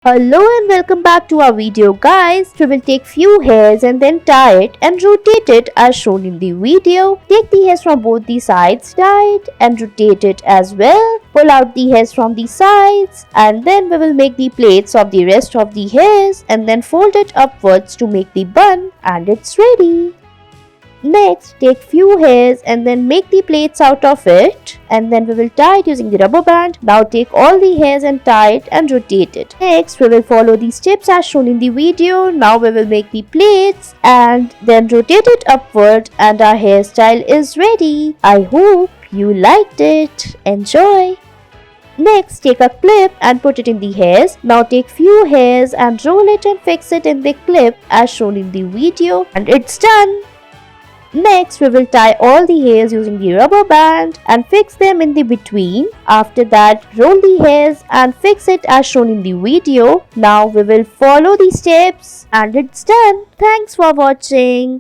Hello and welcome back to our video guys. We will take few hairs and then tie it and rotate it as shown in the video. Take the hairs from both the sides, tie it and rotate it as well. Pull out the hairs from the sides and then we will make the plaits of the rest of the hairs and then fold it upwards to make the bun and it's ready. Next, take few hairs and then make the plaits out of it and then we will tie it using the rubber band. Now take all the hairs and tie it and rotate it. Next, we will follow the steps as shown in the video. Now we will make the plaits and then rotate it upward and our hairstyle is ready. I hope you liked it. Enjoy! Next, take a clip and put it in the hairs. Now take few hairs and roll it and fix it in the clip as shown in the video and it's done. Next, we will tie all the hairs using the rubber band and fix them in the between. After that, roll the hairs and fix it as shown in the video. Now we will follow the steps and it's done. Thanks for watching.